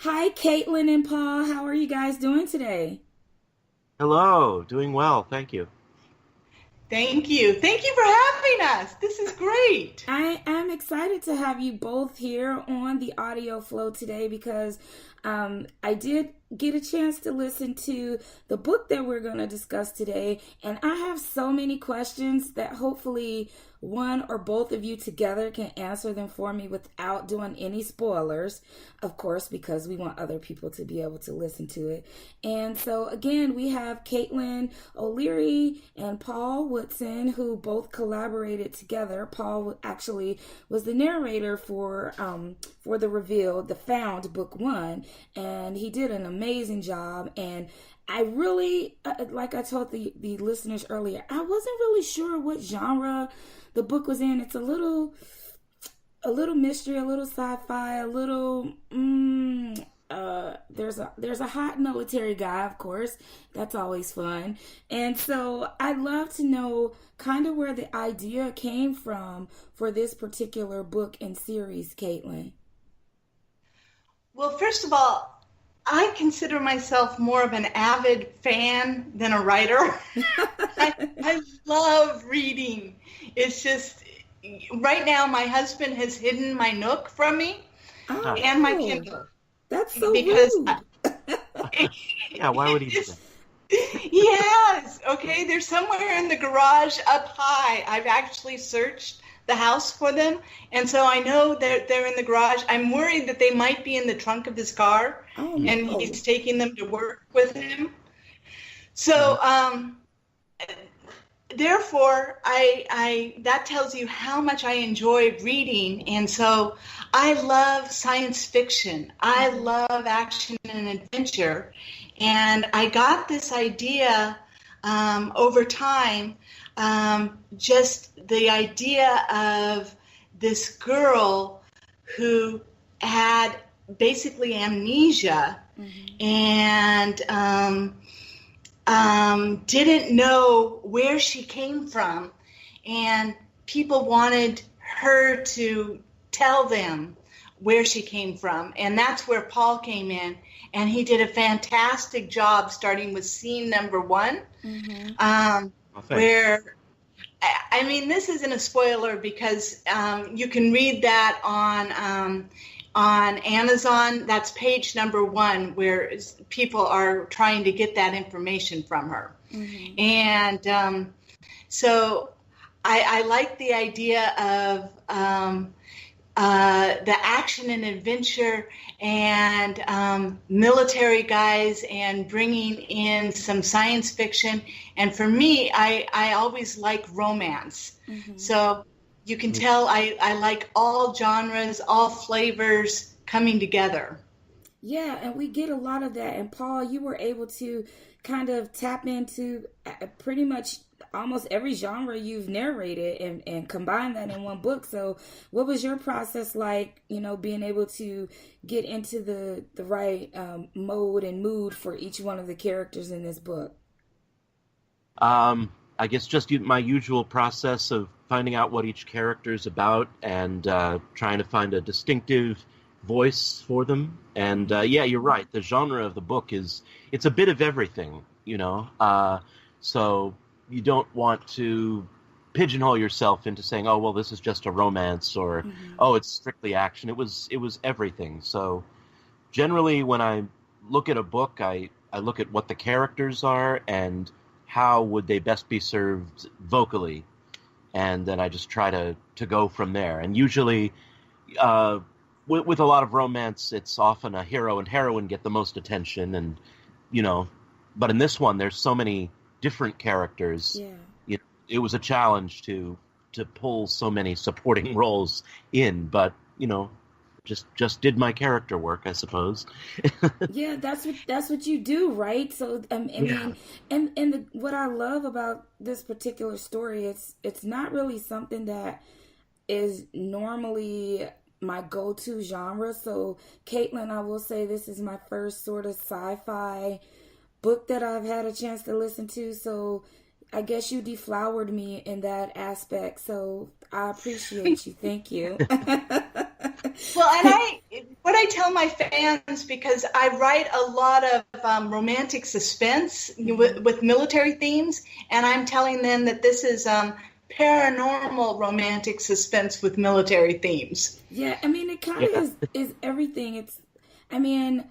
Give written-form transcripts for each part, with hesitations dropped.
Hi, Caitlyn and Paul. How are you guys doing today? Hello, doing well, thank you. Thank you. Thank you for having us. This is great. I am excited to have you both here on the audio flow today because I did get a chance to listen to the book that we're going to discuss today, and I have so many questions that hopefully one or both of you together can answer them for me without doing any spoilers, of course, because we want other people to be able to listen to it. And so, again, we have Caitlyn O'Leary and Paul Woodson, who both collaborated together. Paul actually was the narrator for the Revealed, the Found book one, and he did an amazing job. And I really, like I told the listeners earlier, I wasn't really sure what genre the book was in. It's a little mystery, a little sci-fi, a little there's a hot military guy, of course. That's always fun. And so I'd love to know kind of where the idea came from for this particular book and series, Caitlin. Well, first of all, I consider myself more of an avid fan than a writer. I love reading. It's just, right now, my husband has hidden my Nook from me and my Oh, Kindle that's so because rude. Yeah, why would he do that? Yes. Okay. They're somewhere in the garage up high. I've actually searched the house for them. And so I know they're in the garage. I'm worried that they might be in the trunk of his car Oh and no. he's taking them to work with him. Mhm. So, therefore, I that tells you how much I enjoy reading. And so I love science fiction. I Mhm. love action and adventure. And I got this idea over time, just the idea of this girl who had basically amnesia Mhm. and didn't know where she came from, and people wanted her to tell them where she came from, and that's where Paul came in, and he did a fantastic job starting with scene number one, Mhm. Well, thanks. where I mean, this isn't a spoiler because you can read that on Amazon. That's page number one, where people are trying to get that information from her. Mhm. And so I like the idea of the action and adventure and military guys and bringing in some science fiction. And for me, I always like romance. Mhm. So you can tell I like all genres, all flavors coming together. Yeah, and we get a lot of that. And Paul, you were able to kind of tap into pretty much almost every genre you've narrated and combine that in one book. So, what was your process like, being able to get into the right mode and mood for each one of the characters in this book? I guess just my usual process of finding out what each character is about and trying to find a distinctive voice for them. And Mm-hmm. yeah, you're right. The genre of the book it's a bit of everything, so you don't want to pigeonhole yourself into saying, oh, well, this is just a romance or, Mm-hmm. oh, it's strictly action. It was everything. So generally when I look at a book, I look at what the characters are and how would they best be served vocally, and then I just try to go from there. And usually, uh, with a lot of romance, it's often a hero and heroine get the most attention, and you know, but in this one, there's so many different characters. Yeah. It was a challenge to pull so many supporting roles in, but just did my character work, I suppose. Yeah, that's what you do, right? So, I Yeah. mean, what I love about this particular story, it's not really something that is normally my go-to genre. So, Caitlin, I will say this is my first sort of sci-fi book that I've had a chance to listen to. So, I guess you deflowered me in that aspect. So, I appreciate you. Thank you. Well, and what I tell my fans, because I write a lot of romantic suspense with military themes, and I'm telling them that this is paranormal romantic suspense with military themes. Yeah, I mean, it kind of is everything. It's, I mean,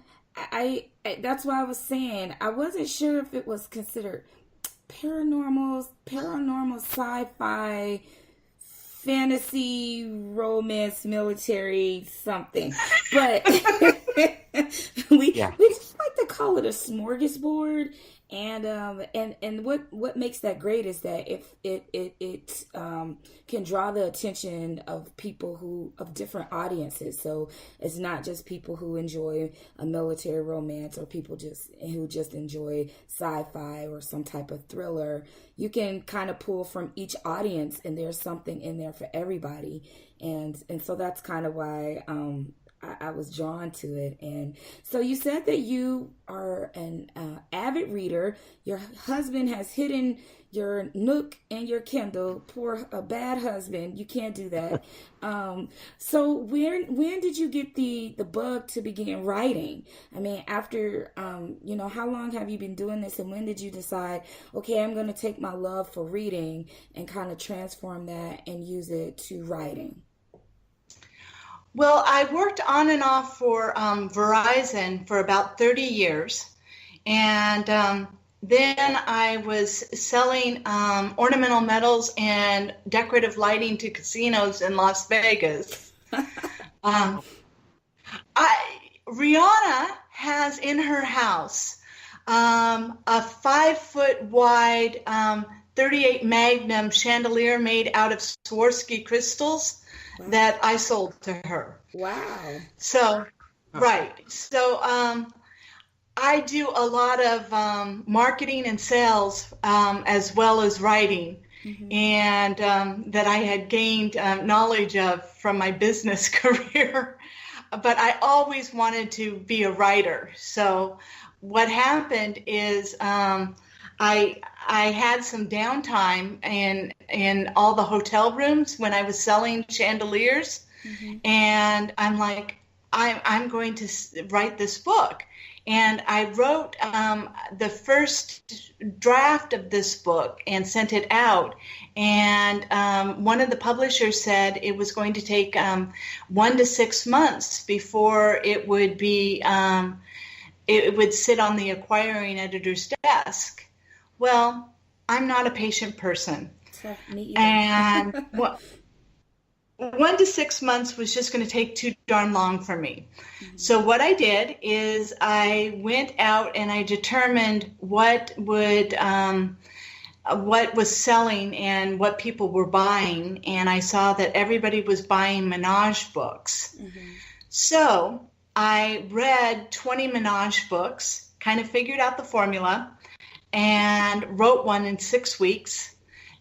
that's why I was saying I wasn't sure if it was considered paranormal, sci-fi, fantasy, romance, military, something. But we just like to call it a smorgasbord. And what makes that great is that if it can draw the attention of people of different audiences. So it's not just people who enjoy a military romance or people who just enjoy sci-fi or some type of thriller. You can kind of pull from each audience, and there's something in there for everybody. And so that's kind of why I was drawn to it. And so you said that you are an avid reader. Your husband has hidden your Nook and your Kindle. A bad husband. You can't do that. So when did you get the bug to begin writing? I mean, after, how long have you been doing this, and when did you decide, okay, I'm going to take my love for reading and kind of transform that and use it to writing? Well, I worked on and off for Verizon for about 30 years. And then I was selling ornamental metals and decorative lighting to casinos in Las Vegas. Rihanna has in her house a 5-foot wide 38 Magnum chandelier made out of Swarovski crystals. Wow. That I sold to her. Wow. So, right. So, I do a lot of marketing and sales as well as writing, and that I had gained knowledge of from my business career. But I always wanted to be a writer. So what happened is I had some downtime in all the hotel rooms when I was selling chandeliers, and I'm like, I'm going to write this book. And I wrote the first draft of this book and sent it out. And one of the publishers said it was going to take 1 to 6 months before it would be it would sit on the acquiring editor's desk. Well, I'm not a patient person. And 1 to 6 months was just going to take too darn long for me. So what I did is I went out and I determined what was selling and what people were buying. And I saw that everybody was buying Menage books. So I read 20 Menage books, kind of figured out the formula, and wrote one in 6 weeks,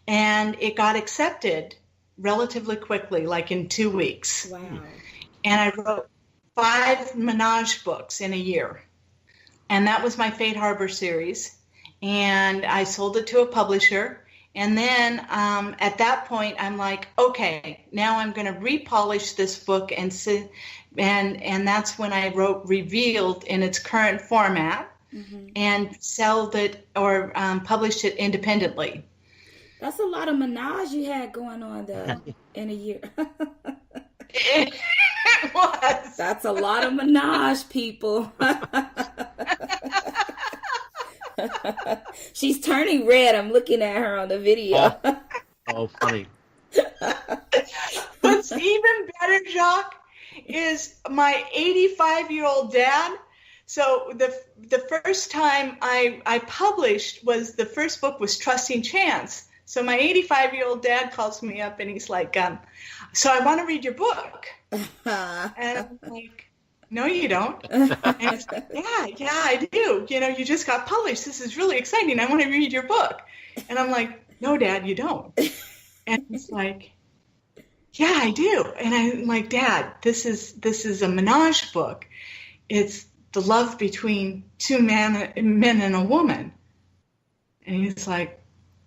and it got accepted relatively quickly, like in 2 weeks. Wow. And I wrote 5 Menage books in a year. And that was my Fate Harbor series. And I sold it to a publisher. And then at that point, I'm like, okay, now I'm going to repolish this book and that's when I wrote Revealed in its current format. And sold it or published it independently. That's a lot of menage you had going on though in a year. It was. That's a lot of menage, people. She's turning red. I'm looking at her on the video. Oh, funny. What's even better, Jocq, is my 85-year-old dad. So the first time I published was the first book was Trusting Chance. So my 85-year-old dad calls me up and he's like, so I want to read your book. And I'm like, no, you don't. And he's like, yeah, I do. You just got published. This is really exciting. I want to read your book. And I'm like, no, Dad, you don't. And he's like, yeah, I do. And I'm like, Dad, this is a Menage book. It's the love between two men and a woman. And he's like,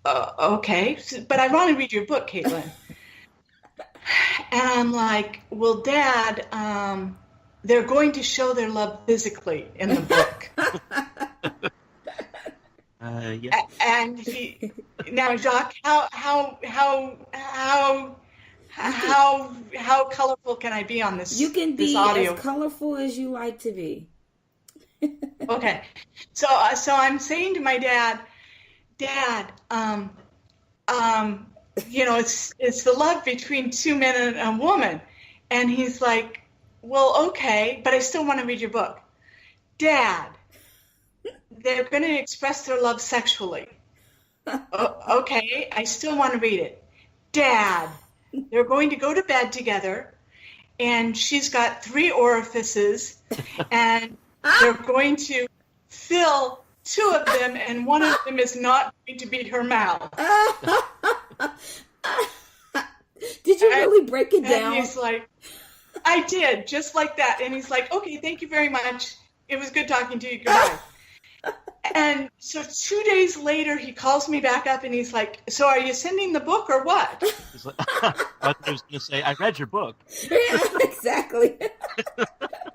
okay, but I want to read your book, Caitlyn. And I'm like, well, Dad, they're going to show their love physically in the book. Yeah. And now, Jocq, how colorful can I be on this? You can this be audio? as colorful as you like to be. Okay, so I'm saying to my dad, it's the love between two men and a woman, and he's like, well, okay, but I still want to read your book, Dad. They're going to express their love sexually. Okay, I still want to read it, Dad. They're going to go to bed together, and she's got 3 orifices, and they're going to fill 2 of them, and one of them is not going to be her mouth. Did you really break it down? And he's like, I did, just like that. And he's like, okay, thank you very much. It was good talking to you. Goodbye. And so 2 days later, he calls me back up, and he's like, so are you sending the book or what? Like, I was going to say, I read your book. Yeah, exactly.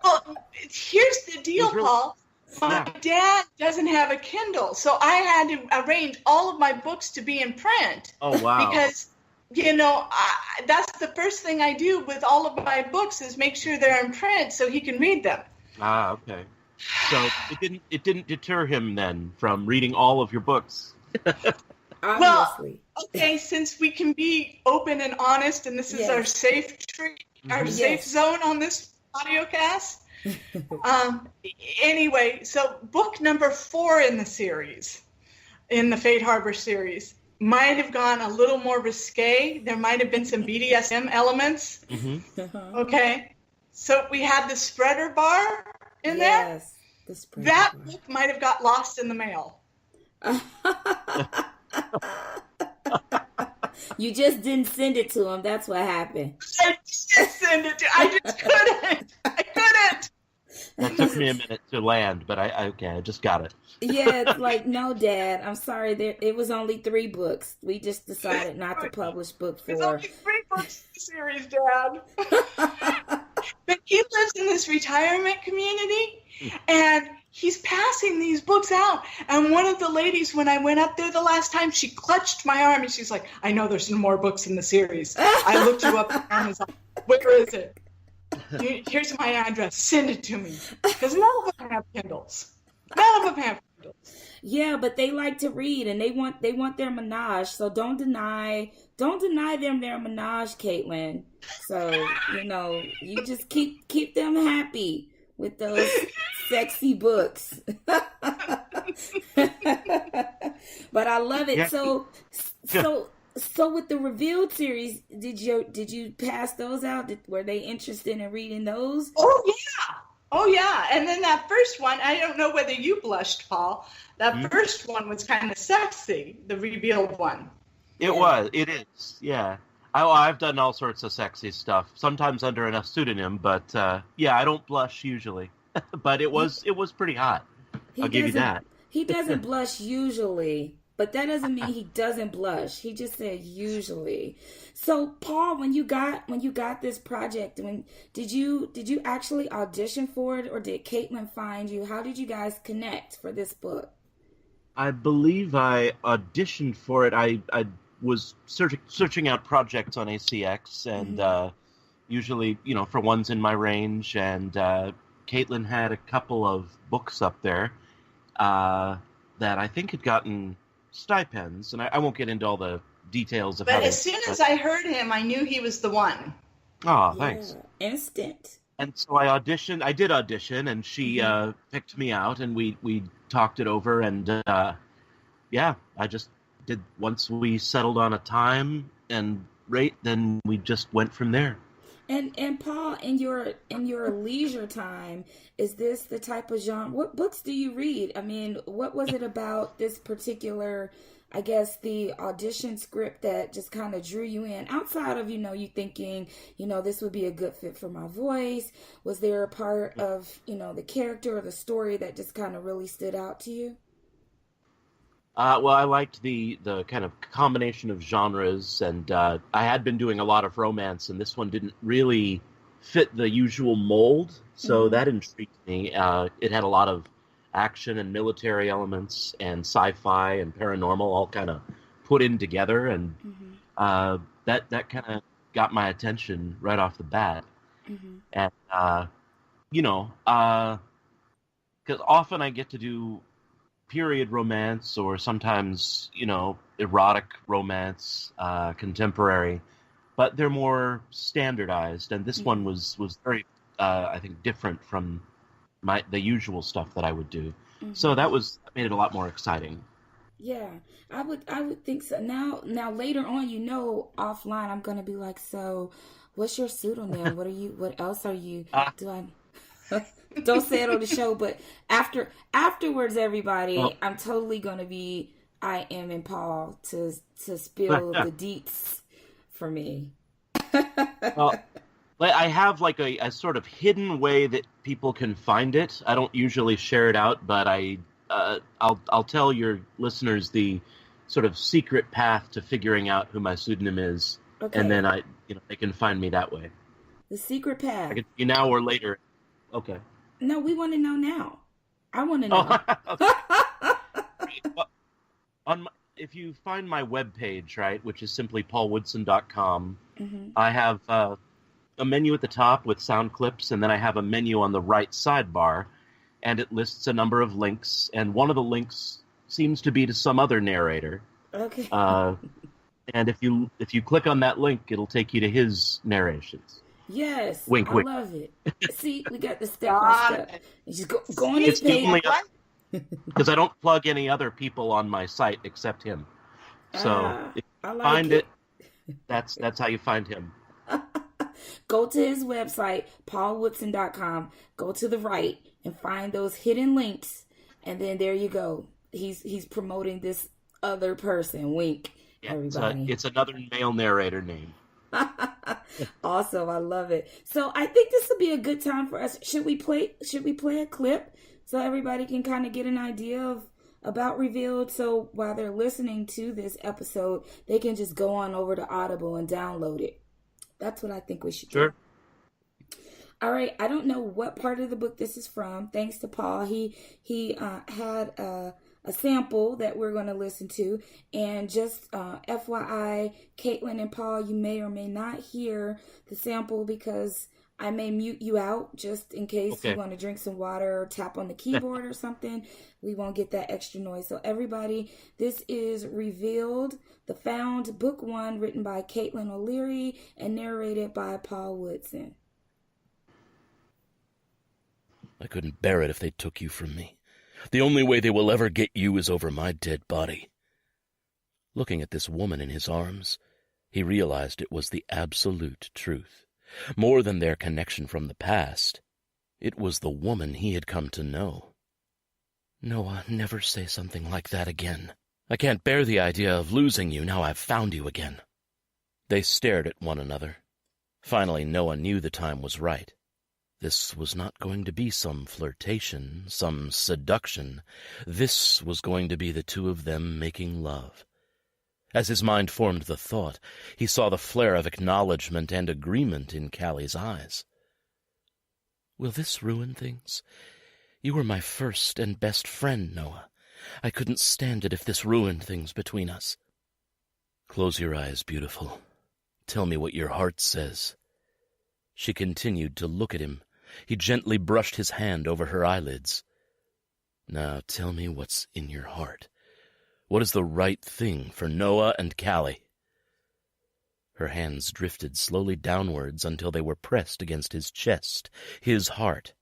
Well, here's the deal, really, Paul. My dad doesn't have a Kindle, so I had to arrange all of my books to be in print. Oh, wow. Because, that's the first thing I do with all of my books is make sure they're in print so he can read them. Ah, okay. So it didn't deter him then from reading all of your books. Obviously. Well, okay, since we can be open and honest, and this is our safe safe zone on this audio cast. Anyway, so book number 4 in the series, in the Fade Harbor series, might have gone a little more risque. There might have been some BDSM elements. Mm-hmm. Okay, so we had the spreader bar in there. The spreader that bar. book might have got lost in the mail. You just didn't send it to him. That's what happened. I didn't send it to. I just couldn't. I couldn't. That took me a minute to land, but I just got it. Yeah, it's like, no, Dad, I'm sorry. It was only 3 books. We just decided not to publish book 4. There's only 3 books in the series, Dad. But he lives in this retirement community, and he's passing these books out. And one of the ladies, when I went up there the last time, she clutched my arm, and she's like, I know there's no more books in the series. I looked you up on Amazon. Where is it? Here's my address. Send it to me. Because none of them have Kindles. None of them have Kindles. Yeah, but they like to read, and they want their menage. So don't deny them their menage, Caitlyn. So you just keep them happy with those sexy books. But I love it. Yeah. So with the Revealed series, did you pass those out? Were they interested in reading those? Oh yeah. And then that first one, I don't know whether you blushed, Paul. That first one was kind of sexy, the Revealed one. It is, yeah. I've done all sorts of sexy stuff, sometimes under a pseudonym, but I don't blush usually. But it was pretty hot. I'll give you that. He doesn't blush usually, but that doesn't mean he doesn't blush. He just said usually. So, Paul, when you got this project, did you actually audition for it, or did Caitlyn find you? How did you guys connect for this book? I believe I auditioned for it. I was searching out projects on ACX, and usually, for ones in my range. And Caitlyn had a couple of books up there that I think had gotten stipends, and I won't get into all the details of. But as soon as I heard him, I knew he was the one. Oh, thanks. Instant. And so I did audition, and she picked me out, and we talked it over, and I just did. Once we settled on a time and rate, then we just went from there. And Paul, in your leisure time, is this the type of genre? What books do you read? I mean, what was it about this particular, I guess, the audition script that just kind of drew you in? Outside of, you thinking, this would be a good fit for my voice. Was there a part of, the character or the story that just kind of really stood out to you? Well, I liked the kind of combination of genres, and I had been doing a lot of romance, and this one didn't really fit the usual mold, so that intrigued me. It had a lot of action and military elements and sci-fi and paranormal all kind of put in together, and that kind of got my attention right off the bat. And because often I get to do period romance or sometimes erotic romance, contemporary, but they're more standardized, and this one was very I think different from the usual stuff that I would do. So that made it a lot more exciting. Yeah, I would think so. Now later on, offline, I'm gonna be like, so what's your pseudonym? What else are you doing? Don't say it on the show, but afterwards, everybody, I'm totally gonna be I am in Paul to spill the deets for me. Well, I have like a sort of hidden way that people can find it. I don't usually share it out, but I'll tell your listeners the sort of secret path to figuring out who my pseudonym is, and then they can find me that way. The secret path. I can see now or later. Okay. No, we want to know now. I want to know. Well, if you find my webpage, right, which is simply paulwoodson.com, I have a menu at the top with sound clips, and then I have a menu on the right sidebar, and it lists a number of links, and one of the links seems to be to some other narrator. Okay. And if you click on that link, it'll take you to his narrations. Yes, wink, I wink. love it. See, we got the step by step. You just go on his page. Because I don't plug any other people on my site except him. So if you find it, that's how you find him. Go to his website, paulwoodson.com. Go to the right and find those hidden links, and then there you go. He's promoting this other person. Wink, everybody. It's another male narrator name. Awesome, I love it. So I think this would be a good time for us. Should we play a clip so everybody can kind of get an idea about Revealed? So while they're listening to this episode, they can just go on over to Audible and download it. That's what I think we should do. All right. I don't know what part of the book this is from. Thanks to Paul. He had a sample that we're going to listen to. And just FYI, Caitlyn and Paul, you may or may not hear the sample because I may mute you out just in case you want to drink some water or tap on the keyboard or something. We won't get that extra noise. So everybody, this is Revealed, The Found, Book 1, written by Caitlyn O'Leary and narrated by Paul Woodson. I couldn't bear it if they took you from me. The only way they will ever get you is over my dead body. Looking at this woman in his arms, he realized it was the absolute truth. More than their connection from the past, it was the woman he had come to know. Noah, never say something like that again. I can't bear the idea of losing you now I've found you again. They stared at one another. Finally, Noah knew the time was right. This was not going to be some flirtation, some seduction. This was going to be the two of them making love. As his mind formed the thought, he saw the flare of acknowledgment and agreement in Callie's eyes. Will this ruin things? You were my first and best friend, Noah. I couldn't stand it if this ruined things between us. Close your eyes, beautiful. Tell me what your heart says. She continued to look at him. He gently brushed his hand over her eyelids. Now tell me what's in your heart. What is the right thing for Noah and Callie? Her hands drifted slowly downwards until they were pressed against his chest, his heart.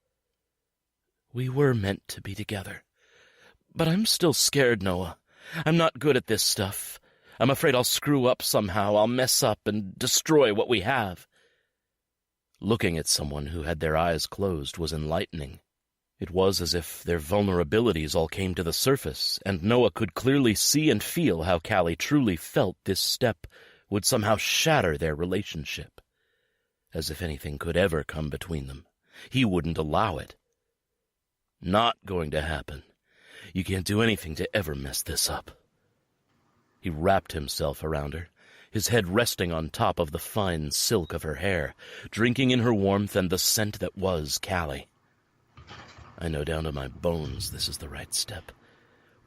We were meant to be together. But I'm still scared, Noah. I'm not good at this stuff. I'm afraid I'll screw up somehow. I'll mess up and destroy what we have. Looking at someone who had their eyes closed was enlightening. It was as if their vulnerabilities all came to the surface, and Noah could clearly see and feel how Callie truly felt this step would somehow shatter their relationship. As if anything could ever come between them. He wouldn't allow it. Not going to happen. You can't do anything to ever mess this up. He wrapped himself around her, his head resting on top of the fine silk of her hair, drinking in her warmth and the scent that was Callie. I know down to my bones this is the right step.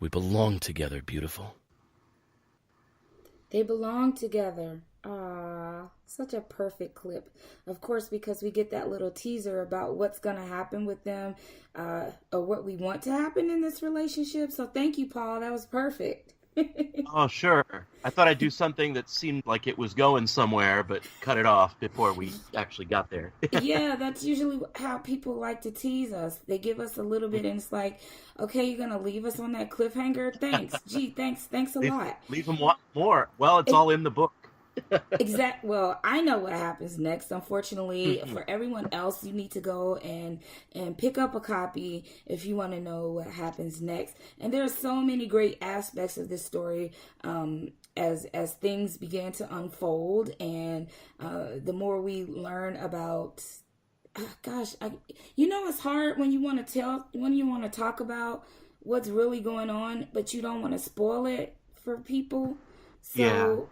We belong together, beautiful. They belong together. Ah, such a perfect clip. Of course, because we get that little teaser about what's going to happen with them, or what we want to happen in this relationship. So thank you, Paul. That was perfect. Oh, sure. I thought I'd do something that seemed like it was going somewhere, but cut it off before we actually got there. Yeah, that's usually how people like to tease us. They give us a little bit, and it's like, okay, you're going to leave us on that cliffhanger? Thanks. Gee, thanks a lot. Leave them want more. Well, it's all in the book. Well, I know what happens next. Unfortunately, for everyone else, you need to go and pick up a copy if you want to know what happens next. And there are so many great aspects of this story as things begin to unfold, and the more we learn about. It's hard when you want to talk about what's really going on, but you don't want to spoil it for people. So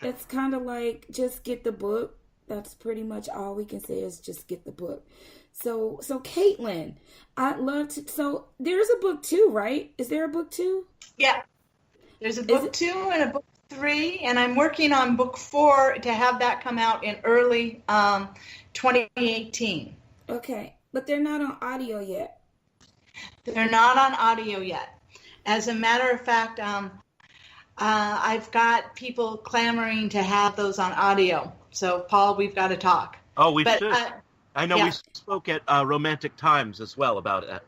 it's kind of like, just get the book. That's pretty much all we can say, is just get the book. So Caitlyn, I'd love to. So there's a book 2, right? Is there a book 2? Yeah, there's a book 2 and a book 3, and I'm working on book 4 to have that come out in early 2018. Okay, but they're not on audio yet. They're not on audio yet. As a matter of fact, I've got people clamoring to have those on audio. So, Paul, we've got to talk. Oh, we should. I know we spoke at Romantic Times as well about that.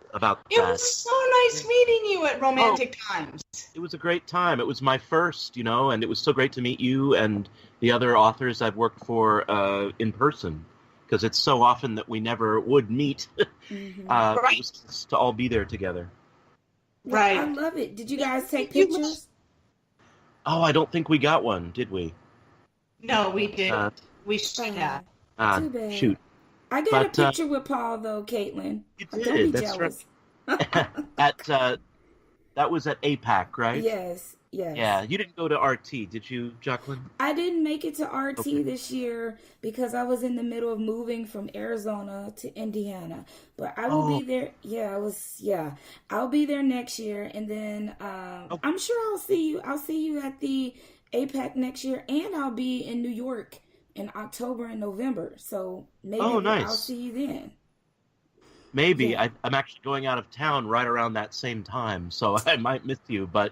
It was so nice meeting you at Romantic Times. It was a great time. It was my first, and it was so great to meet you and the other authors I've worked for in person, because it's so often that we never would meet. Right. It was just to all be there together. Right. I love it. Did you guys take pictures? Oh, I don't think we got one, did we? No, we didn't. We should have. Too bad. Shoot. I got a picture with Paul, though, Caitlyn. You Don't did. be That's jealous. Right. That was at APAC, right? Yes. Yeah, you didn't go to RT, did you, Jocq? I didn't make it to RT this year because I was in the middle of moving from Arizona to Indiana. But I will be there. I'll be there next year, and then I'm sure I'll see you. I'll see you at the APAC next year, and I'll be in New York in October and November. So maybe I'll see you then. Maybe. Yeah. I'm actually going out of town right around that same time, so I might miss you, but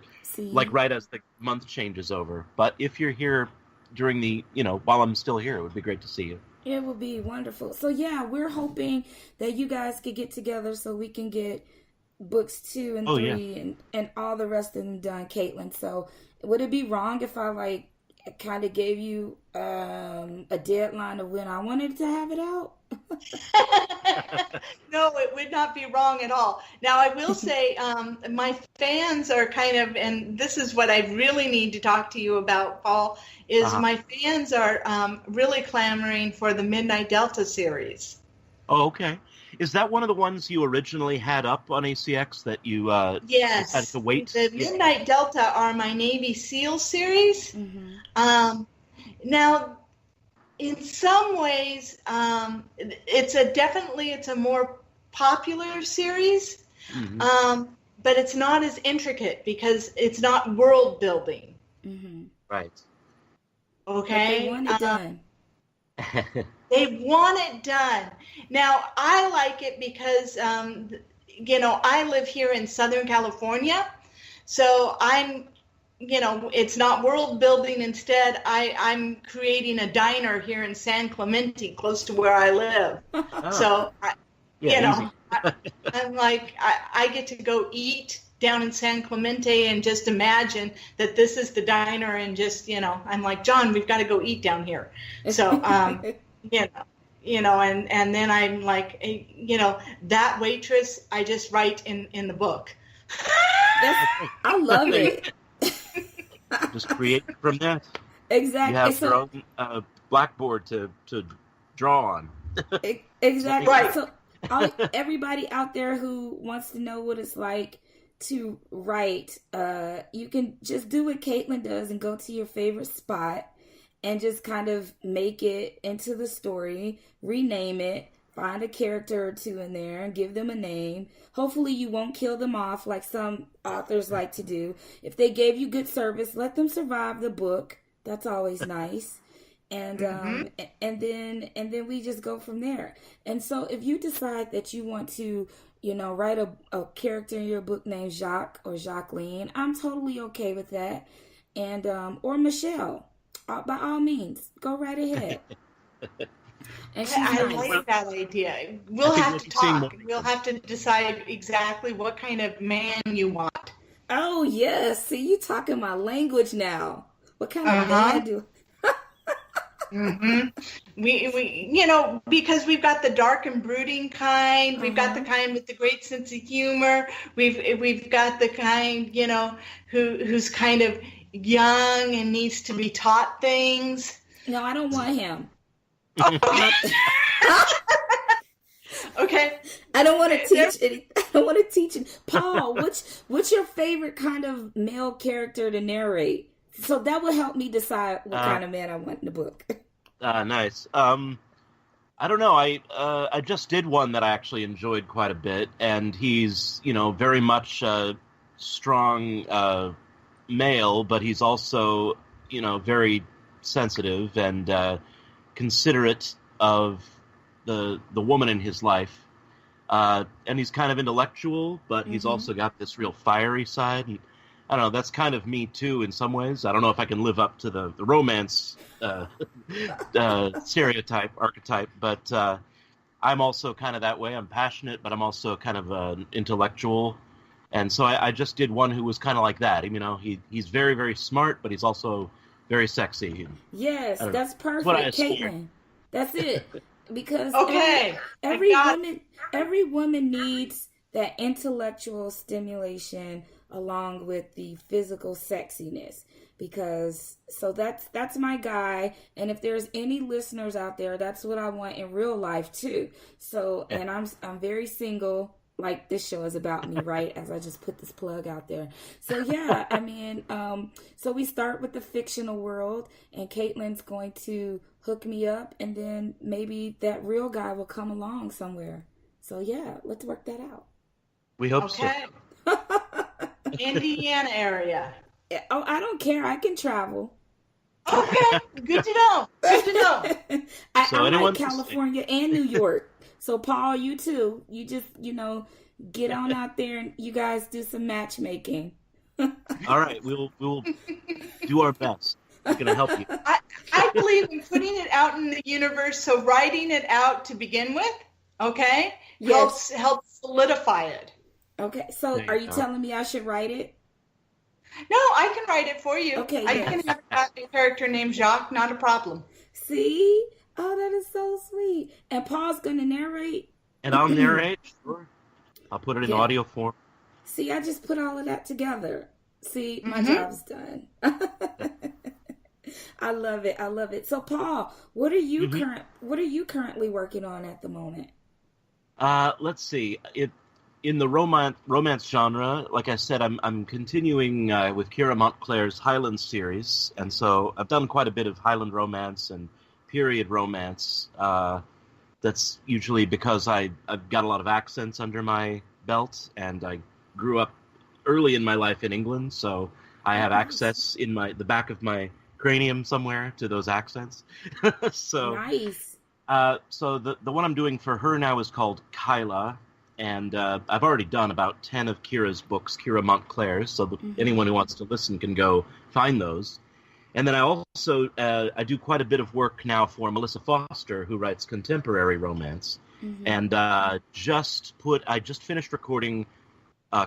right as the month changes over. But if you're here during the, while I'm still here, it would be great to see you. It would be wonderful. So yeah, we're hoping that you guys could get together so we can get books 2 and 3 and all the rest of them done, Caitlyn. So would it be wrong if I kind of gave you a deadline of when I wanted to have it out? No, it would not be wrong at all. Now, I will say my fans are and this is what I really need to talk to you about, Paul, is my fans are really clamoring for the Midnight Delta series. Oh, okay. Is that one of the ones you originally had up on ACX that you yes. had to wait? The Midnight Delta are my Navy SEAL series. Mm-hmm. Now, in some ways, it's a more popular series, but it's not as intricate because it's not world building. Mm-hmm. Right. Okay. But they want it done. They want it done. Now, I like it because, I live here in Southern California, so I'm, it's not world building. Instead, I'm creating a diner here in San Clemente, close to where I live. So, I'm like, I get to go eat down in San Clemente and just imagine that this is the diner and just, I'm like, John, we've got to go eat down here. So, and then I'm like, that waitress, I just write in the book. I love it. Just create from that. Exactly. You have your own blackboard to draw on. Exactly. Right. So everybody out there who wants to know what it's like to write, you can just do what Caitlyn does and go to your favorite spot and just kind of make it into the story, rename it, find a character or two in there and give them a name. Hopefully you won't kill them off like some authors like to do. If they gave you good service, let them survive the book. That's always nice. And and then we just go from there. And so if you decide that you want to, write a character in your book named Jocq or Jacqueline, I'm totally okay with that. And or Michelle, by all means, go right ahead. And I like that idea. We'll have to talk. We'll have to decide exactly what kind of man you want. Oh, yes. See, you talking my language now. What kind of man do? We because we've got the dark and brooding kind. We've got the kind with the great sense of humor. We've got the kind, who's kind of young and needs to be taught things. No, I don't want him. Okay. I don't want to teach anything. I don't want to teach it. Paul, what's your favorite kind of male character to narrate? So that will help me decide what kind of man I want in the book. Nice. I don't know. I just did one that I actually enjoyed quite a bit, and he's very much a strong male, but he's also very sensitive and considerate of the woman in his life, and he's kind of intellectual, but he's also got this real fiery side. And I don't know. That's kind of me too in some ways. I don't know if I can live up to the romance stereotype archetype, but I'm also kind of that way. I'm passionate, but I'm also kind of an intellectual, and so I just did one who was kind of like that. He's very, very smart, but he's also very sexy. Yes, that's perfect, Caitlyn. That's it. Because every woman needs that intellectual stimulation along with the physical sexiness. So that's my guy, and if there's any listeners out there, that's what I want in real life too. So, and I'm very single. Like this show is about me, right? As I just put this plug out there. So yeah, I mean, so we start with the fictional world, and Caitlyn's going to hook me up, and then maybe that real guy will come along somewhere. So yeah, let's work that out. We hope so. Indiana area. Oh, I don't care. I can travel. Okay, good to know. Good to know. I like California and New York. So, Paul, you too. You just, get on out there and you guys do some matchmaking. All right. We'll do our best. We're going to help you. I believe in putting it out in the universe, so writing it out to begin with, okay, yes. helps solidify it. Okay. So, are you telling me I should write it? No, I can write it for you. Okay. I can have a character named Jocq, not a problem. See? Oh, that is so sweet. And Paul's going to narrate? And I'll narrate, sure. I'll put it in audio form. See, I just put all of that together. See, my job's done. I love it. I love it. So, Paul, what are you currently working on at the moment? Let's see. In the romance genre, like I said, I'm continuing with Kira Montclair's Highland series, and so I've done quite a bit of Highland romance and period romance. That's usually because I've got a lot of accents under my belt, and I grew up early in my life in England, so I have access in the back of my cranium somewhere to those accents. So nice. So the one I'm doing for her now is called Kyla, and I've already done about 10 of Kira's books, Kira Montclair's, so anyone who wants to listen can go find those. And then I also I do quite a bit of work now for Melissa Foster, who writes contemporary romance. And I just finished recording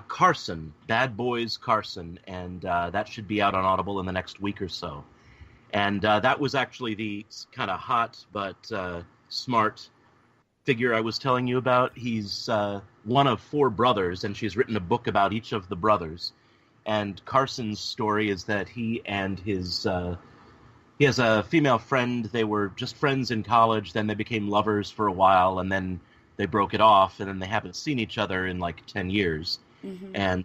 Carson, Bad Boys Carson, and that should be out on Audible in the next week or so. And that was actually the kind of hot but smart figure I was telling you about. He's one of 4 brothers, and she's written a book about each of the brothers. And Carson's story is that he and his he has a female friend. They were just friends in college, then they became lovers for a while, and then they broke it off, and then they haven't seen each other in like 10 years. And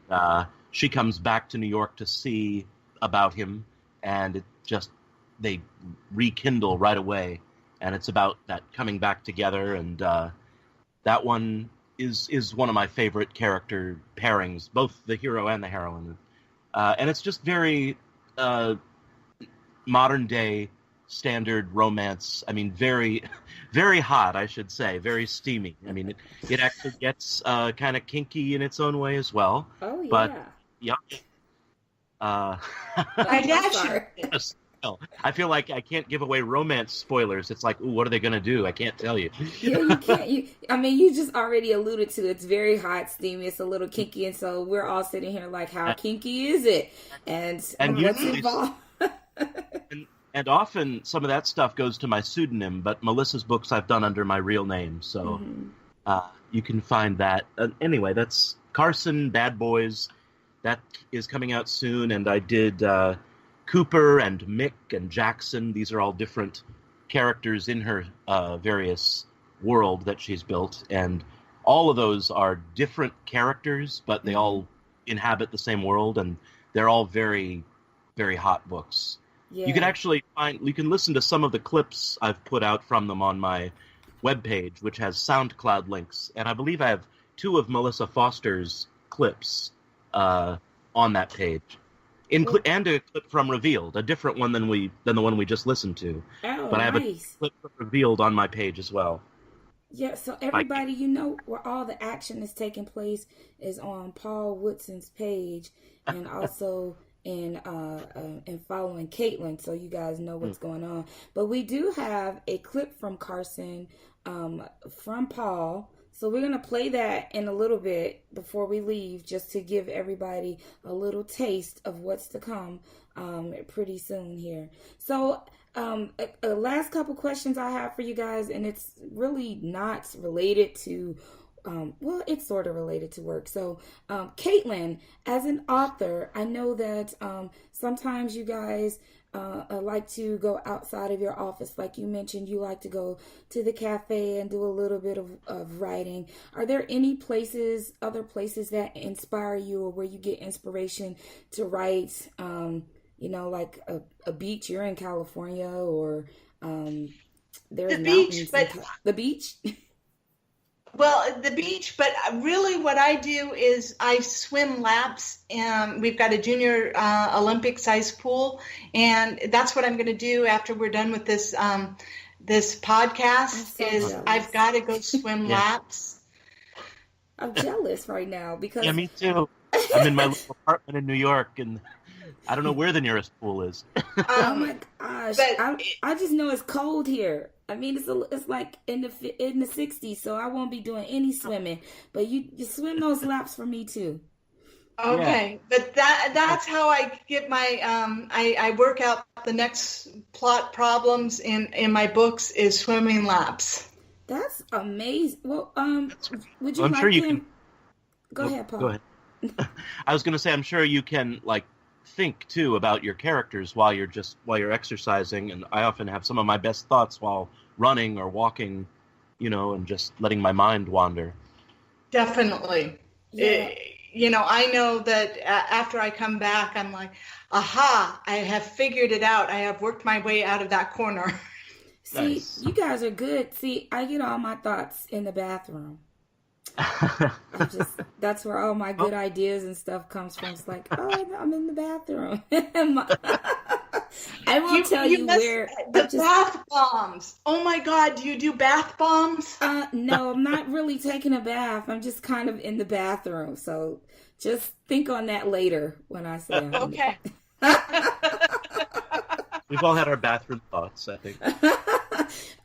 she comes back to New York to see about him, and it just they rekindle right away, and it's about that coming back together. And that one is one of my favorite character pairings, both the hero and the heroine. And it's just very modern day standard romance. I mean, very, very hot, I should say, very steamy. I mean, it actually gets kind of kinky in its own way as well. Oh, yeah. But, yeah. My dad should. I feel like I can't give away romance spoilers. It's like, ooh, what are they going to do? I can't tell you. Yeah, you can't. You just already alluded to it's very hot, steamy. It's a little kinky, and so we're all sitting here like, how kinky is it? And what's involved? And often some of that stuff goes to my pseudonym, but Melissa's books I've done under my real name, so you can find that. Anyway, that's Carson, Bad Boys. That is coming out soon, and I did Cooper and Mick and Jackson. These are all different characters in her various world that she's built, and all of those are different characters, but they all inhabit the same world, and they're all very, very hot books. Yeah. You can listen to some of the clips I've put out from them on my webpage, which has SoundCloud links, and I believe I have 2 of Melissa Foster's clips on that page. And a clip from Revealed, a different one than the one we just listened to. Oh, but I have nice. a clip from Revealed on my page as well. Yeah, so everybody, where all the action is taking place is on Paul Woodson's page, and also in following Caitlyn, so you guys know what's going on. But we do have a clip from Carson, from Paul. So we're going to play that in a little bit before we leave, just to give everybody a little taste of what's to come pretty soon here. So last couple questions I have for you guys, and it's really not related to, well, it's sort of related to work. So Caitlyn, as an author, I know that sometimes you guys like to go outside of your office. Like you mentioned, you like to go to the cafe and do a little bit of writing. Are there any other places that inspire you, or where you get inspiration to write? Like a beach. You're in California, or there's the mountains. Beach, but the beach. Well, the beach, but really what I do is I swim laps. We've got a junior Olympic-sized pool, and that's what I'm going to do after we're done with this this podcast. I've got to go swim laps. I'm jealous right now because... Yeah, me too. I'm in my little apartment in New York, and I don't know where the nearest pool is. Oh my gosh! I just know it's cold here. I mean, it's like in the 60s, so I won't be doing any swimming. But you swim those laps for me too. Okay, yeah. But that's how I get my I work out the next plot problems in my books is swimming laps. That's amazing. Well, would you I'm like sure you to... can... Go ahead, Paul. Go ahead. I was going to say, I'm sure you can think too about your characters while you're exercising, and I often have some of my best thoughts while running or walking, and just letting my mind wander. Definitely. Yeah. I know that after I come back, I'm like, aha, I have figured it out. I have worked my way out of that corner. See, Nice. You guys are good. See, I get all my thoughts in the bathroom. That's where all my good ideas and stuff comes from. It's like, oh, I'm in the bathroom. I won't tell you where. Bath bombs. Oh my God, do you do bath bombs? No, I'm not really taking a bath. I'm just kind of in the bathroom. So just think on that later when I say I'm okay. We've all had our bathroom thoughts, I think.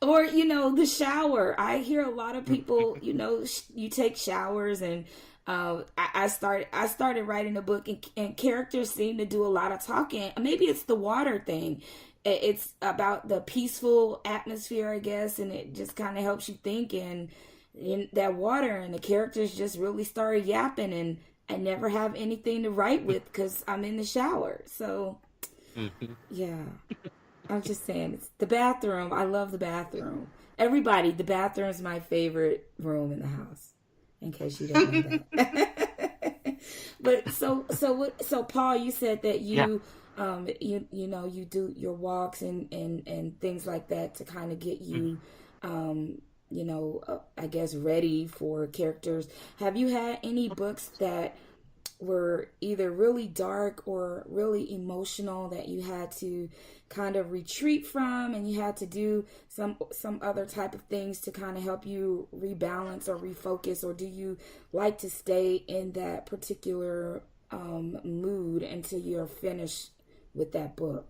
Or, the shower. I hear a lot of people, you take showers, and I started writing a book, and characters seem to do a lot of talking. Maybe it's the water thing. It's about the peaceful atmosphere, I guess, and it just kind of helps you think, and in that water, and the characters just really start yapping, and I never have anything to write with because I'm in the shower. So, yeah. I'm just saying, it's the bathroom. I love the bathroom. Everybody, the bathroom is my favorite room in the house, in case you didn't know that. But so Paul, you said that you you know, you do your walks and things like that to kind of get you, you know, I guess ready for characters. Have you had any books that were either really dark or really emotional that you had to kind of retreat from, and you had to do some other type of things to kind of help you rebalance or refocus, or do you like to stay in that particular mood until you're finished with that book?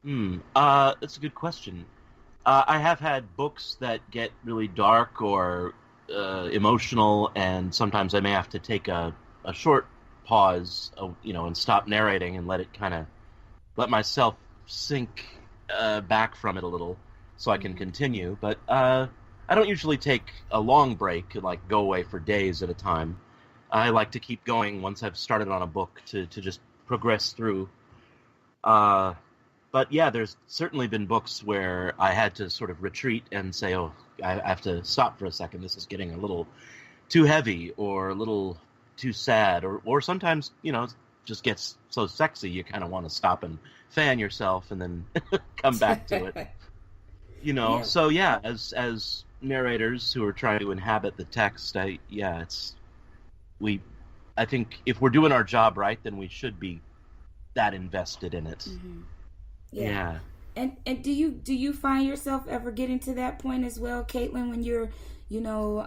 That's a good question. I have had books that get really dark or emotional, and sometimes I may have to take a short pause, you know, and stop narrating and let myself sink back from it a little so I can continue. But I don't usually take a long break, like go away for days at a time. I like to keep going once I've started on a book to just progress through. But yeah, there's certainly been books where I had to sort of retreat and say, oh, I have to stop for a second. This is getting a little too heavy or a little too sad, or sometimes, you know, it just gets so sexy you kind of want to stop and fan yourself and then come back to it. You know, so yeah, as narrators who are trying to inhabit the text, I think if we're doing our job right, then we should be that invested in it. Mm-hmm. Yeah. And do you find yourself ever getting to that point as well, Caitlyn, when you're, you know,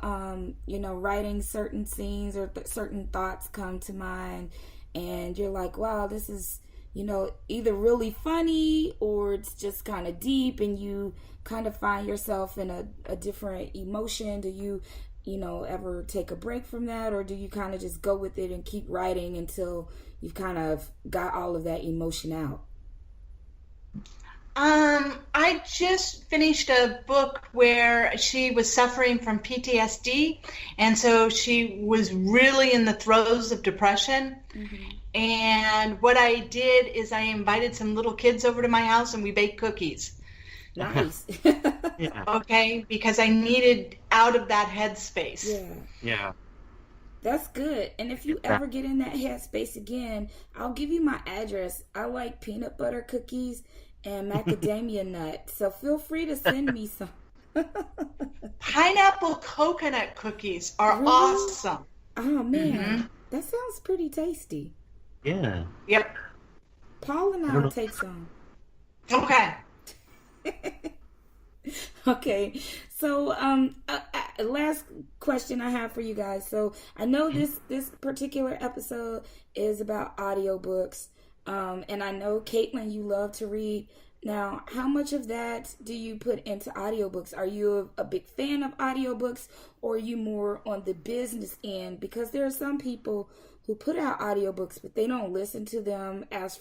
writing certain scenes or certain thoughts come to mind, and you're like, wow, this is, you know, either really funny or it's just kind of deep, and you kind of find yourself in a different emotion? Do you, you know, ever take a break from that, or do you kind of just go with it and keep writing until you've kind of got all of that emotion out? I just finished a book where she was suffering from PTSD, and so she was really in the throes of depression. Mm-hmm. And what I did is I invited some little kids over to my house, and we baked cookies. Nice. Yeah. Okay, because I needed out of that headspace. Yeah. That's good. And if you ever get in that headspace again, I'll give you my address. I like peanut butter cookies and macadamia nut, so feel free to send me some. Pineapple coconut cookies are awesome. Oh man, that sounds pretty tasty. Yeah. Yep. Paul and I'll take some. Okay. Okay, so last question I have for you guys. So I know this particular episode is about audiobooks. And I know, Caitlyn, you love to read. Now, how much of that do you put into audiobooks? Are you a big fan of audiobooks, or are you more on the business end? Because there are some people who put out audiobooks, but they don't listen to them as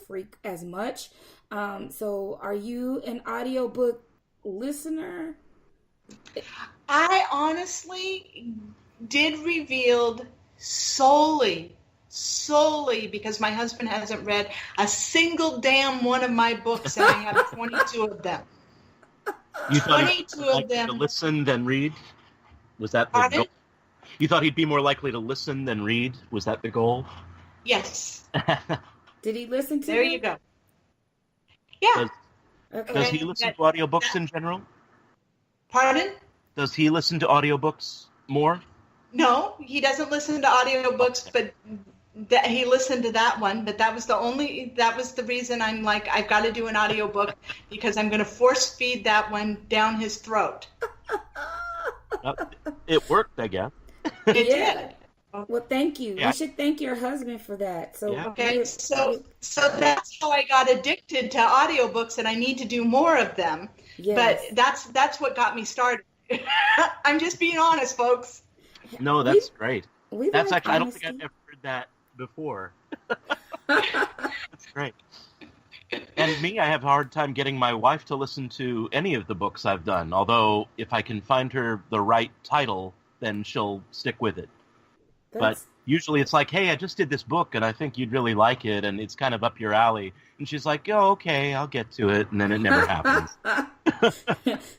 much. So are you an audiobook listener? I honestly did Revealed solely because my husband hasn't read a single damn one of my books, and I have 22 of them. You thought 22 of them. To listen than read? Was that the goal? You thought he'd be more likely to listen than read? Was that the goal? Yes. Did he listen to There them? you go. Yeah. Does he listen to audiobooks in general? Pardon? Does he listen to audiobooks more? No, he doesn't listen to audiobooks, but he listened to that one. But that was the reason I'm like, I've got to do an audiobook, because I'm going to force feed that one down his throat. It worked, I guess. It did. Well, thank you. Yeah. You should thank your husband for that. So Okay, so that's how I got addicted to audiobooks, and I need to do more of them. Yes. But that's what got me started. I'm just being honest, folks. No, that's great. That's actually, I don't think I've ever heard that before. That's great. And me, I have a hard time getting my wife to listen to any of the books I've done. Although, if I can find her the right title, then she'll stick with it. But usually it's like, hey, I just did this book, and I think you'd really like it, and it's kind of up your alley. And she's like, oh, okay, I'll get to it. And then it never happens.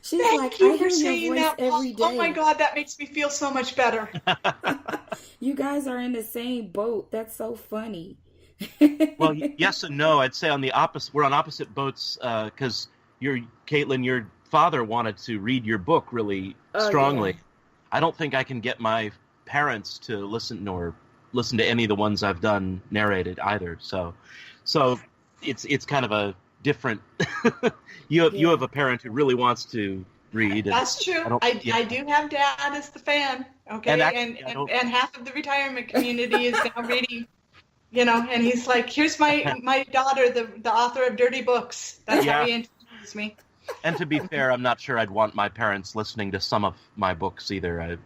She's Thank like, you I for hear saying your voice that. every day. Oh my God, that makes me feel so much better. You guys are in the same boat. That's so funny. Well, yes and no. I'd say on the opposite. We're on opposite boats because Caitlyn, your father wanted to read your book really strongly. Yeah. I don't think I can get my parents to listen to any of the ones I've done narrated either. So it's kind of a different. You have a parent who really wants to read. That's true. I do have Dad as the fan. Okay, and half of the retirement community is now reading. And he's like, here's my daughter, the author of Dirty Books. That's how he introduced me. And to be fair, I'm not sure I'd want my parents listening to some of my books either.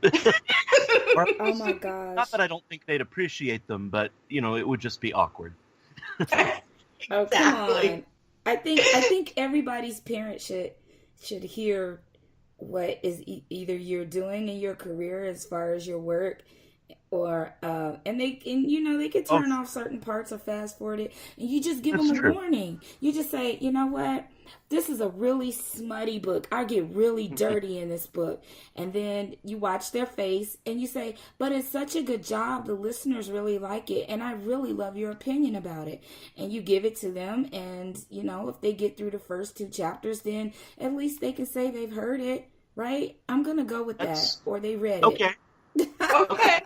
Oh my gosh. Not that I don't think they'd appreciate them, but it would just be awkward. Oh, come on. I think everybody's parent should hear what is either you're doing in your career as far as your work, or they could turn off certain parts or fast forward it, and you just give them a warning. You just say, you know what, this is a really smutty book. I get really dirty in this book, and then you watch their face and you say, but it's such a good job. The listeners really like it, and I really love your opinion about it. And you give it to them, and if they get through the first 2 chapters, then at least they can say they've heard it, right? I'm gonna go with that, or they read it. Okay. Okay.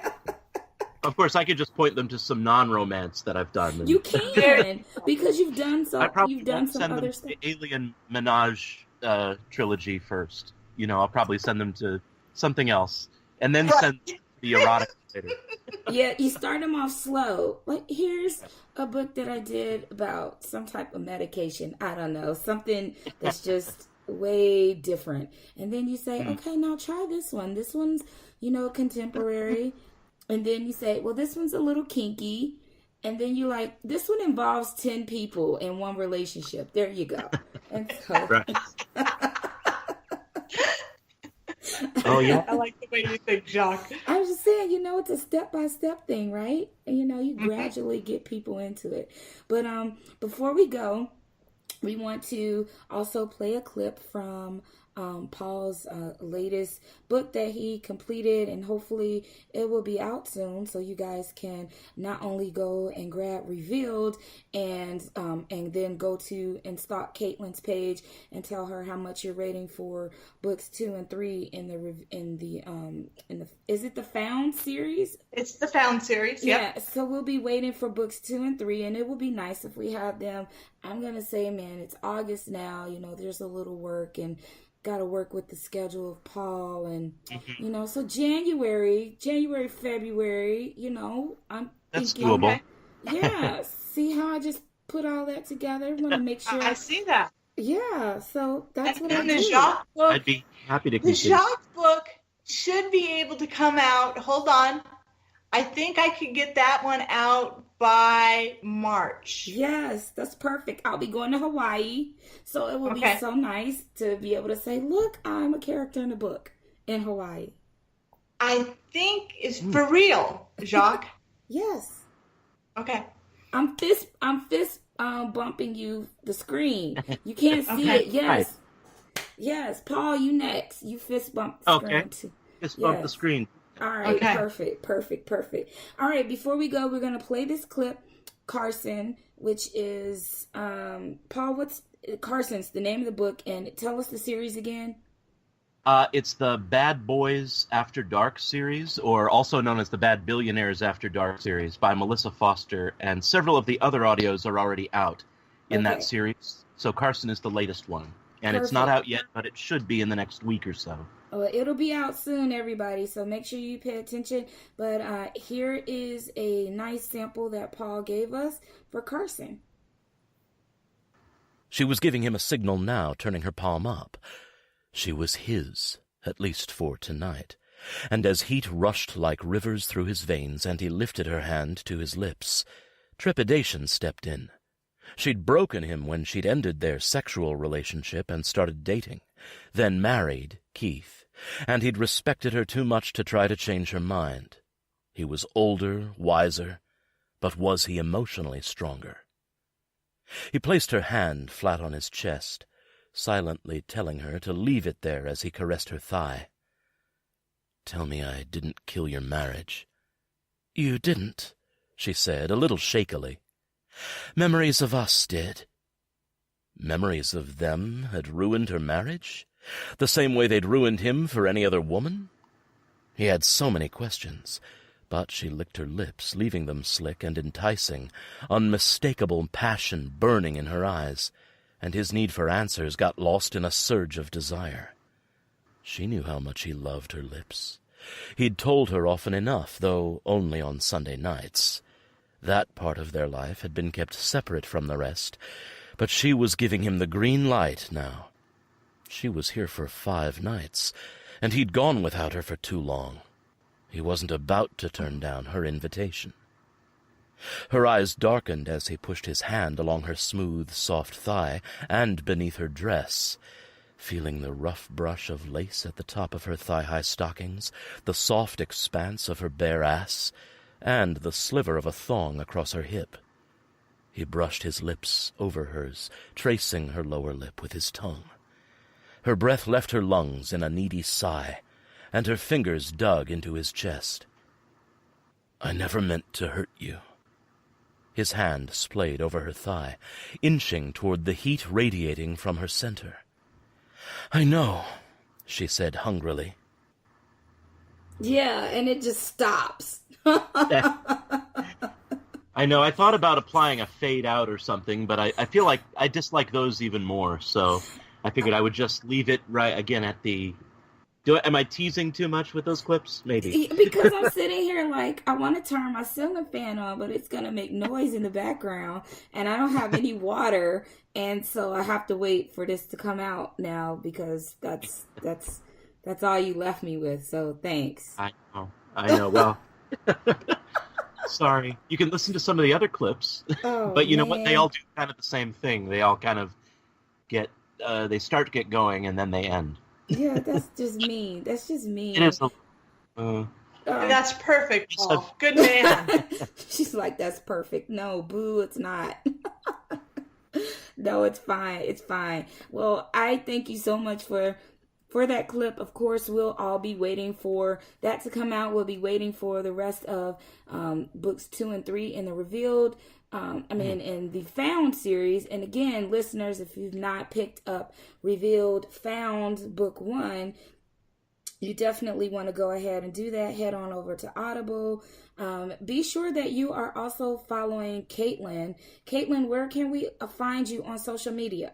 Of course, I could just point them to some non-romance that I've done. You can, because you've done some. You've done some other stuff. The Alien Menage trilogy first. I'll probably send them to something else, and then send the erotic later. Yeah, you start them off slow. Like, here's a book that I did about some type of medication. I don't know, something that's just way different. And then you say, okay, now try this one. This one's, contemporary. And then you say, well, this one's a little kinky. And then you're like, this one involves 10 people in one relationship. There you go. And so... Right. Oh, yeah. I like the way you think, Jocq. I was just saying, it's a step-by-step thing, right? And, you gradually get people into it. But before we go, we want to also play a clip from Paul's latest book that he completed, and hopefully it will be out soon, so you guys can not only go and grab Revealed and then go to and stalk Caitlyn's page and tell her how much you're rating for books 2 and 3 in the is it the Found series? It's the Found series. Yep. Yeah. So we'll be waiting for books 2 and 3, and it will be nice if we have them. I'm gonna say, man, it's August now. There's a little work and got to work with the schedule of Paul, and so January, February, I'm that's thinking, doable. Yeah, see how I just put all that together? I want to make sure. I see that. Yeah, so that's what I the do. Jocq book. I'd be happy to The continue. Jocq book should be able to come out. Hold on. I think I could get that one out by March. Yes, that's perfect. I'll be going to Hawaii, so it will be so nice to be able to say, look, I'm a character in a book in Hawaii. I think it's for real, Jocq. Yes. Okay. I'm fist bumping the screen. You can't see it. Yes. Right. Yes. Paul, you next. You fist bump the screen too. Fist bump the screen. All right, perfect. All right, before we go, we're going to play this clip, Carson, which is, Paul, what's Carson's the name of the book, and tell us the series again. It's the Bad Boys After Dark series, or also known as the Bad Billionaires After Dark series, by Melissa Foster, and several of the other audios are already out in that series. So Carson is the latest one, and it's not out yet, but it should be in the next week or so. Well, it'll be out soon, everybody, so make sure you pay attention. But here is a nice sample that Paul gave us for Carson. She was giving him a signal now, turning her palm up. She was his, at least for tonight. And as heat rushed like rivers through his veins and he lifted her hand to his lips, trepidation stepped in. She'd broken him when she'd ended their sexual relationship and started dating, then married Keith, and he'd respected her too much to try to change her mind. He was older, wiser, but was he emotionally stronger? He placed her hand flat on his chest, silently telling her to leave it there as he caressed her thigh. "Tell me I didn't kill your marriage." "You didn't," she said, a little shakily. Memories of us did. Memories of them had ruined her marriage, the same way they'd ruined him for any other woman? He had so many questions, but she licked her lips, leaving them slick and enticing, unmistakable passion burning in her eyes, and his need for answers got lost in a surge of desire. She knew how much he loved her lips. He'd told her often enough, though only on Sunday nights. That part of their life had been kept separate from the rest, but she was giving him the green light now. She was here for 5 nights, and he'd gone without her for too long. He wasn't about to turn down her invitation. Her eyes darkened as he pushed his hand along her smooth, soft thigh and beneath her dress, feeling the rough brush of lace at the top of her thigh-high stockings, the soft expanse of her bare ass, and the sliver of a thong across her hip. He brushed his lips over hers, tracing her lower lip with his tongue. Her breath left her lungs in a needy sigh, and her fingers dug into his chest. "I never meant to hurt you." His hand splayed over her thigh, inching toward the heat radiating from her center. "I know," she said hungrily. Yeah, and it just stops. I know. I thought about applying a fade out or something, but I feel like I dislike those even more. So I figured I would just leave it right again at the. Am I teasing too much with those clips? Maybe. Because I'm sitting here like, I want to turn my ceiling fan on, but it's going to make noise in the background, and I don't have any water, and so I have to wait for this to come out now because that's all you left me with. So thanks. I know. Well. Sorry. You can listen to some of the other clips, but you know what? They all do kind of the same thing. They all kind of get, they start to get going and then they end. Yeah, that's just me. That's just me. It is. That's perfect, Paul. Good man. She's like, that's perfect. No, boo, it's not. No, it's fine. It's fine. Well, I thank you so much for that clip. Of course, we'll all be waiting for that to come out. We'll be waiting for the rest of books 2 and 3 in the Revealed, in the Found series. And again, listeners, if you've not picked up Revealed Found Book 1, you definitely want to go ahead and do that. Head on over to Audible. Be sure that you are also following Caitlyn. Caitlyn, where can we find you on social media?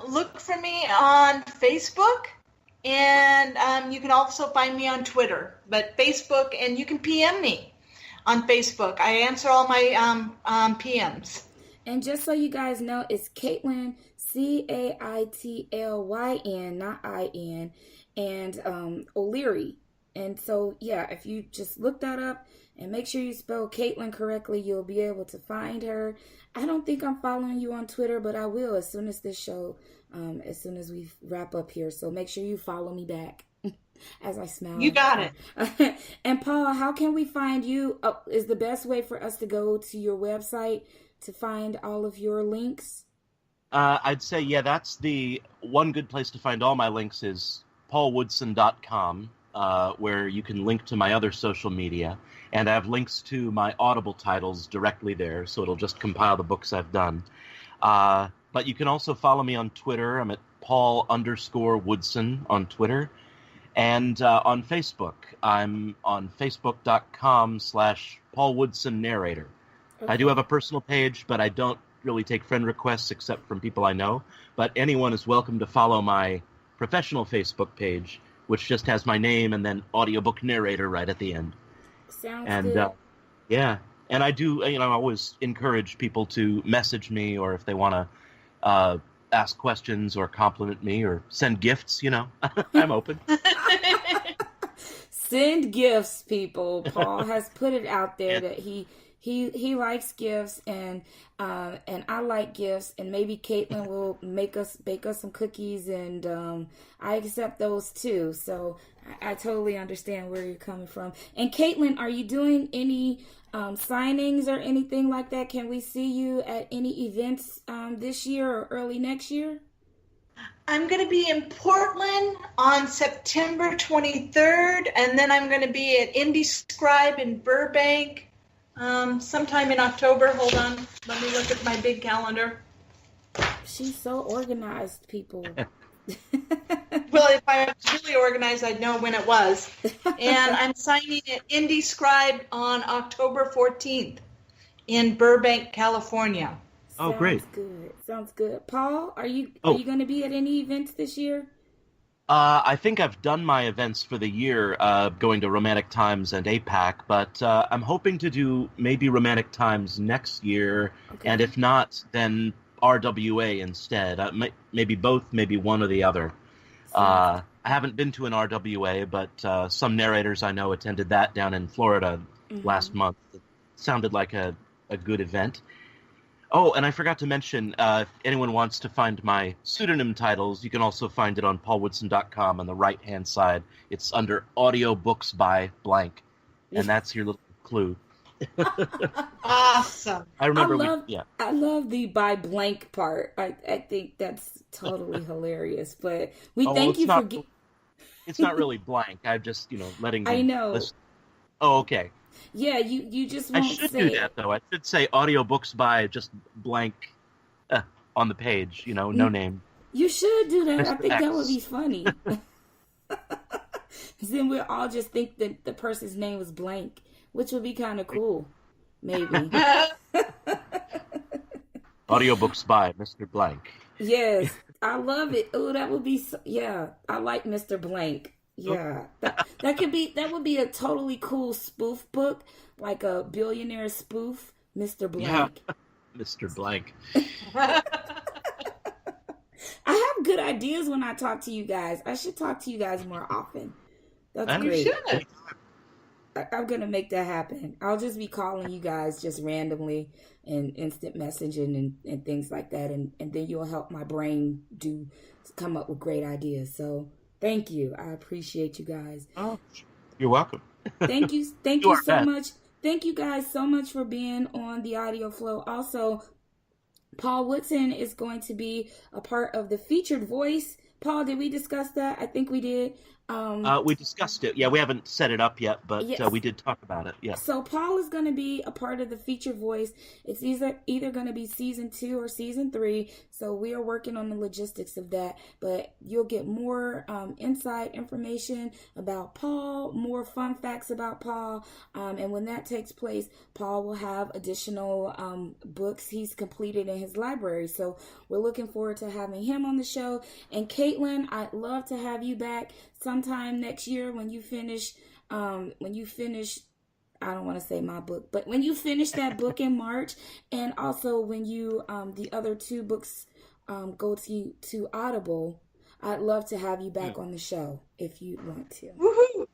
Look for me on Facebook, and you can also find me on Twitter. But Facebook, and you can PM me on Facebook. I answer all my PMs. And just so you guys know, it's Caitlyn, Caitlyn, not I-N, and O'Leary. And so, yeah, if you just look that up and make sure you spell Caitlyn correctly, you'll be able to find her. I don't think I'm following you on Twitter, but I will as soon as this show, as soon as we wrap up here. So make sure you follow me back as I smile. You got it. And Paul, how can we find you? Is the best way for us to go to your website to find all of your links? I'd say, yeah, that's the one good place to find all my links is paulwoodson.com. Where you can link to my other social media, and I have links to my Audible titles directly there, so it'll just compile the books I've done. But you can also follow me on Twitter. I'm at Paul_Woodson on Twitter, and on Facebook. I'm on Facebook.com/Paul Woodson Narrator. Okay. I do have a personal page, but I don't really take friend requests except from people I know. But anyone is welcome to follow my professional Facebook page, which just has my name and then audiobook narrator right at the end. Sounds good. Yeah. And I do, I always encourage people to message me, or if they want to ask questions or compliment me or send gifts, I'm open. Send gifts, people. Paul has put it out there that he likes gifts, and I like gifts, and maybe Caitlyn will bake us some cookies, and I accept those too. So I totally understand where you're coming from. And Caitlyn, are you doing any signings or anything like that? Can we see you at any events this year or early next year? I'm going to be in Portland on September 23rd, and then I'm going to be at Indie Scribe in Burbank Sometime in October. Hold on. Let me look at my big calendar. She's so organized, people. Well, if I was really organized, I'd know when it was. And I'm signing at Indie Scribe on October 14th in Burbank, California. Oh, great. Sounds good. Sounds good. Paul, are you Oh. going to be at any events this year? I think I've done my events for the year, going to Romantic Times and APAC, but I'm hoping to do maybe Romantic Times next year, Okay. and if not, then RWA instead. Maybe both, maybe one or the other. I haven't been to an RWA, but some narrators I know attended that down in Florida last month. It sounded like a good event. Oh, and I forgot to mention, if anyone wants to find my pseudonym titles, you can also find it on paulwoodson.com on the right-hand side. It's under audiobooks by blank, and that's your little clue. Awesome. I remember I love the by blank part. I think that's totally hilarious. But we thank you for... It's not really blank. I'm just, letting I know. Listen. Oh, okay. Yeah, you just won't I should say do that, though. I should say audiobooks by just blank on the page, no name. You should do that. I think X. that would be funny. Then we'll all just think that the person's name was blank, which would be kind of cool. Maybe. Audiobooks by Mr. Blank. Yes, I love it. Oh, that would be I like Mr. Blank. Yeah, that would be a totally cool spoof book, like a billionaire spoof, Mr. Blank. Yeah. Mr. Blank. I have good ideas when I talk to you guys. I should talk to you guys more often. That's great. You should. I'm gonna make that happen. I'll just be calling you guys just randomly and instant messaging and things like that, and then you'll help my brain come up with great ideas. So thank you. I appreciate you guys. Oh, you're welcome. Thank you so much. Thank you guys so much for being on the audio flow. Also, Paul Woodson is going to be a part of the featured voice. Paul, did we discuss that? I think we did. We discussed it. Yeah, we haven't set it up yet, but yes. We did talk about it. Yeah. So Paul is going to be a part of the featured voice. It's either going to be season 2 or season 3. So we are working on the logistics of that. But you'll get more inside information about Paul, more fun facts about Paul. And when that takes place, Paul will have additional books he's completed in his library. So we're looking forward to having him on the show. And Caitlyn, I'd love to have you back sometime next year when you finish I don't want to say my book, but when you finish that book in March, and also when you the other 2 books go to Audible, I'd love to have you back on the show if you want to. Woohoo!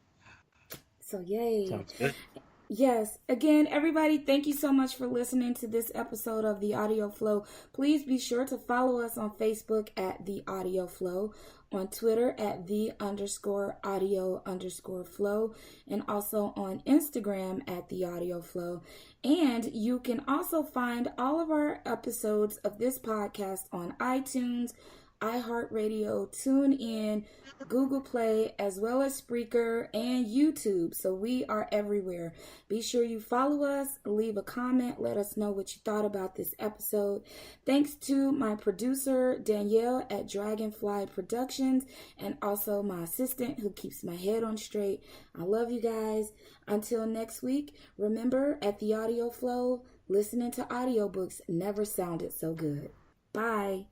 So yay. Sounds good. Yes. Again, everybody, thank you so much for listening to this episode of The Audio Flow. Please be sure to follow us on Facebook at The Audio Flow, on Twitter at _audio_flow, and also on Instagram at The Audio Flow. And you can also find all of our episodes of this podcast on iTunes, iHeartRadio, TuneIn, Google Play, as well as Spreaker and YouTube. So we are everywhere. Be sure you follow us, leave a comment, let us know what you thought about this episode. Thanks to my producer, Danielle at Dragonfly Productions, and also my assistant who keeps my head on straight. I love you guys. Until next week, remember, at The Audio Flow, listening to audiobooks never sounded so good. Bye.